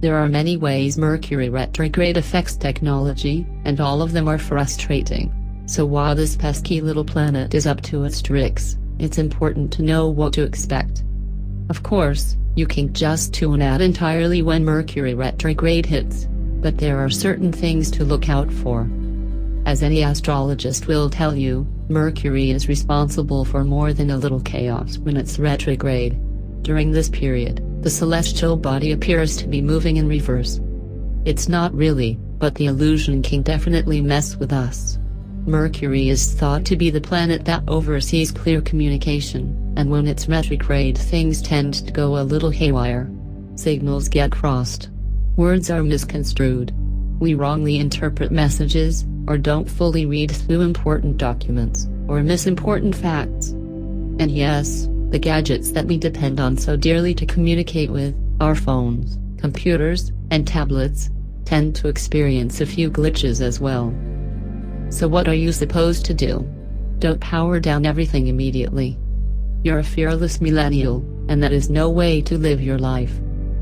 There are many ways Mercury retrograde affects technology, and all of them are frustrating. So while this pesky little planet is up to its tricks, it's important to know what to expect. Of course, you can't just tune out entirely when Mercury retrograde hits, but there are certain things to look out for. As any astrologist will tell you, Mercury is responsible for more than a little chaos when it's retrograde. During this period, the celestial body appears to be moving in reverse. It's not really, but the illusion can definitely mess with us. Mercury is thought to be the planet that oversees clear communication, and when it's retrograde things tend to go a little haywire. Signals get crossed. Words are misconstrued. We wrongly interpret messages, or don't fully read through important documents, or miss important facts. And yes, the gadgets that we depend on so dearly to communicate with, our phones, computers, and tablets, tend to experience a few glitches as well. So what are you supposed to do? Don't power down everything immediately. You're a fearless millennial, and that is no way to live your life.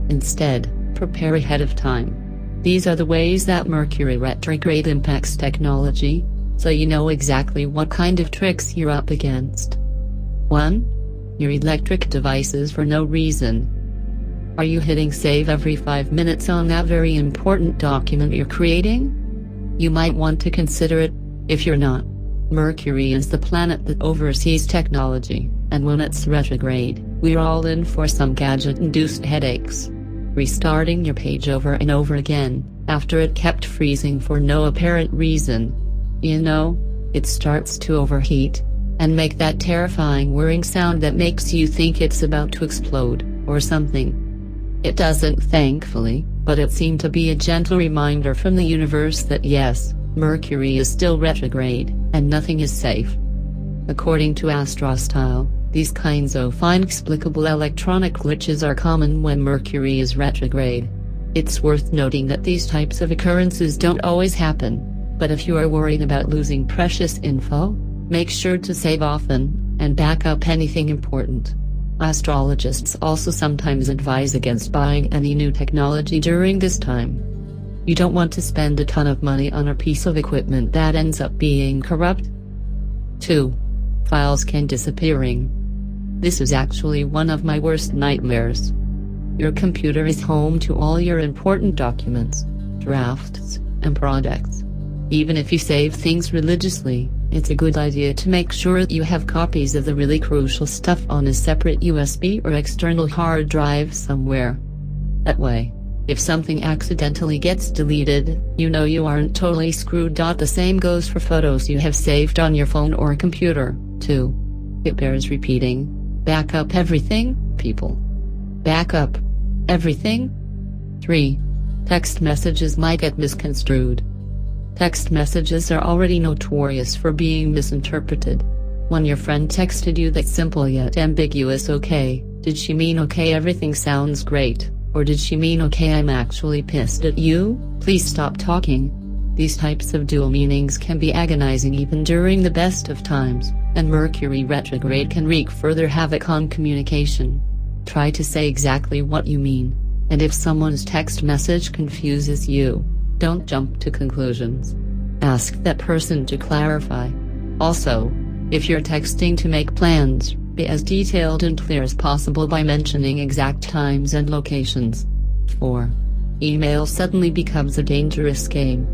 Instead, prepare ahead of time. These are the ways that Mercury retrograde impacts technology, so you know exactly what kind of tricks you're up against. 1. Your electric devices for no reason. Are you hitting save every 5 minutes on that very important document you're creating? You might want to consider it. If you're not, Mercury is the planet that oversees technology, and when it's retrograde, we're all in for some gadget-induced headaches. Restarting your page over and over again, after it kept freezing for no apparent reason. You know, it starts to overheat, and make that terrifying whirring sound that makes you think it's about to explode, or something. It doesn't, thankfully, but it seemed to be a gentle reminder from the universe that yes, Mercury is still retrograde, and nothing is safe. According to Astrostyle, these kinds of inexplicable electronic glitches are common when Mercury is retrograde. It's worth noting that these types of occurrences don't always happen, but if you are worried about losing precious info, make sure to save often, and back up anything important. Astrologists also sometimes advise against buying any new technology during this time. You don't want to spend a ton of money on a piece of equipment that ends up being corrupt. 2. Files can disappearing. This is actually one of my worst nightmares. Your computer is home to all your important documents, drafts, and projects. Even if you save things religiously, it's a good idea to make sure that you have copies of the really crucial stuff on a separate USB or external hard drive somewhere. That way, if something accidentally gets deleted, you know you aren't totally screwed. The same goes for photos you have saved on your phone or computer, too. It bears repeating. Back up everything, people. Back up everything. 3. Text messages might get misconstrued. Text messages are already notorious for being misinterpreted. When your friend texted you that simple yet ambiguous "okay," did she mean "okay, everything sounds great," or did she mean "okay, I'm actually pissed at you, please stop talking"? These types of dual meanings can be agonizing even during the best of times, and Mercury retrograde can wreak further havoc on communication. Try to say exactly what you mean, and if someone's text message confuses you, don't jump to conclusions. Ask that person to clarify. Also, if you're texting to make plans, be as detailed and clear as possible by mentioning exact times and locations. 4. Email suddenly becomes a dangerous game.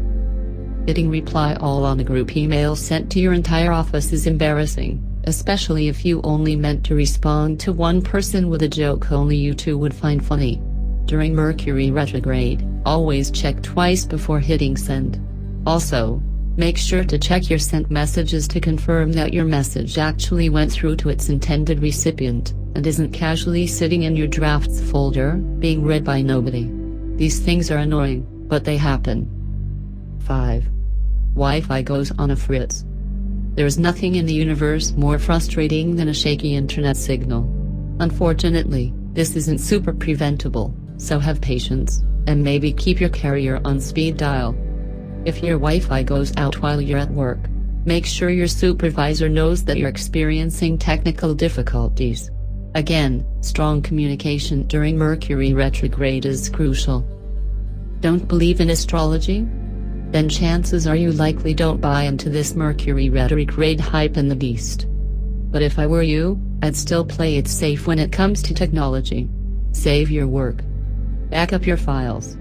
Hitting reply all on a group email sent to your entire office is embarrassing, especially if you only meant to respond to one person with a joke only you two would find funny. During Mercury retrograde, always check twice before hitting send. Also, make sure to check your sent messages to confirm that your message actually went through to its intended recipient, and isn't casually sitting in your drafts folder, being read by nobody. These things are annoying, but they happen. 5. Wi-Fi goes on a fritz. There's nothing in the universe more frustrating than a shaky internet signal. Unfortunately, this isn't super preventable, so have patience, and maybe keep your carrier on speed dial. If your Wi-Fi goes out while you're at work, make sure your supervisor knows that you're experiencing technical difficulties. Again, strong communication during Mercury retrograde is crucial. Don't believe in astrology? Then chances are you likely don't buy into this Mercury retrograde hype in the beast. But if I were you, I'd still play it safe when it comes to technology. Save your work. Back up your files.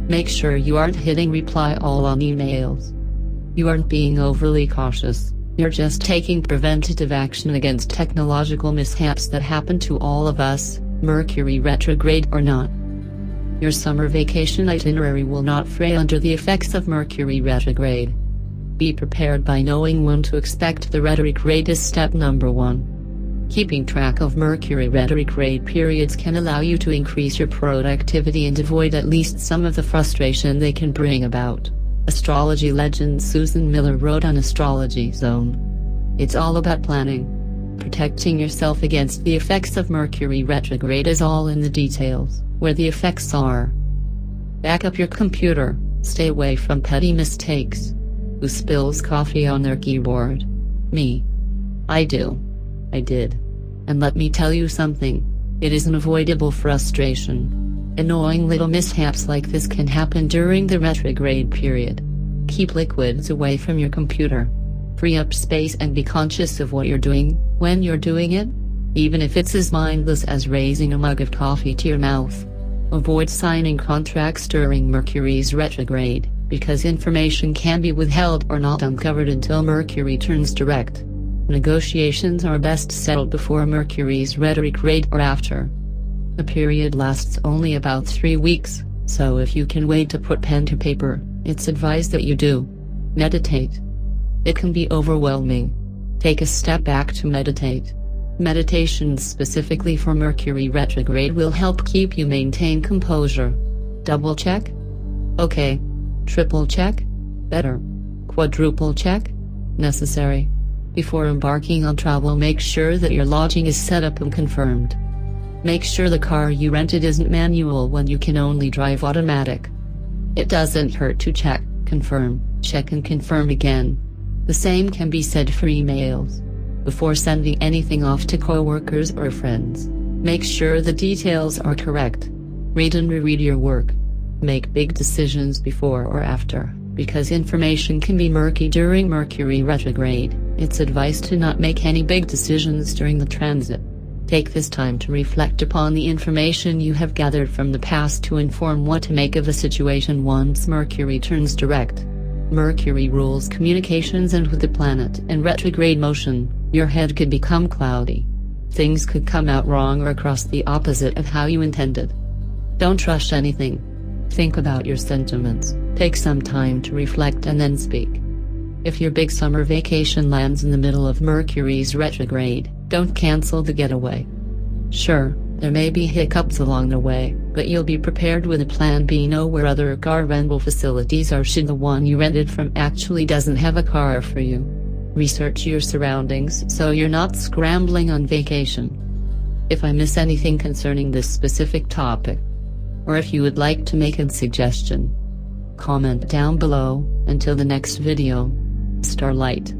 Make sure you aren't hitting reply all on emails. You aren't being overly cautious, you're just taking preventative action against technological mishaps that happen to all of us, Mercury retrograde or not. Your summer vacation itinerary will not fray under the effects of Mercury retrograde. Be prepared by knowing when to expect the retrograde is step number 1. Keeping track of Mercury retrograde periods can allow you to increase your productivity and avoid at least some of the frustration they can bring about. Astrology legend Susan Miller wrote on Astrology Zone. It's all about planning. Protecting yourself against the effects of Mercury retrograde is all in the details, where the effects are. Back up your computer, stay away from petty mistakes. Who spills coffee on their keyboard? Me. I do. I did. And let me tell you something, it is an avoidable frustration. Annoying little mishaps like this can happen during the retrograde period. Keep liquids away from your computer. Free up space and be conscious of what you're doing, when you're doing it. Even if it's as mindless as raising a mug of coffee to your mouth. Avoid signing contracts during Mercury's retrograde, because information can be withheld or not uncovered until Mercury turns direct. Negotiations are best settled before Mercury's retrograde or after. The period lasts only about 3 weeks, so if you can wait to put pen to paper, it's advised that you do. Meditate. It can be overwhelming. Take a step back to meditate. Meditation specifically for Mercury retrograde will help keep you maintain composure. Double check? Okay. Triple check? Better. Quadruple check? Necessary. Before embarking on travel, make sure that your lodging is set up and confirmed. Make sure the car you rented isn't manual when you can only drive automatic. It doesn't hurt to check, confirm, check and confirm again. The same can be said for emails. Before sending anything off to coworkers or friends, make sure the details are correct. Read and reread your work. Make big decisions before or after, because information can be murky during Mercury retrograde. It's advised to not make any big decisions during the transit. Take this time to reflect upon the information you have gathered from the past to inform what to make of the situation once Mercury turns direct. Mercury rules communications, and with the planet in retrograde motion, your head could become cloudy. Things could come out wrong or across the opposite of how you intended. Don't rush anything. Think about your sentiments, take some time to reflect and then speak. If your big summer vacation lands in the middle of Mercury's retrograde, don't cancel the getaway. Sure, there may be hiccups along the way, but you'll be prepared with a plan B. Know where other car rental facilities are should the one you rented from actually doesn't have a car for you. Research your surroundings so you're not scrambling on vacation. If I miss anything concerning this specific topic, or if you would like to make a suggestion, comment down below. Until the next video. Starlight.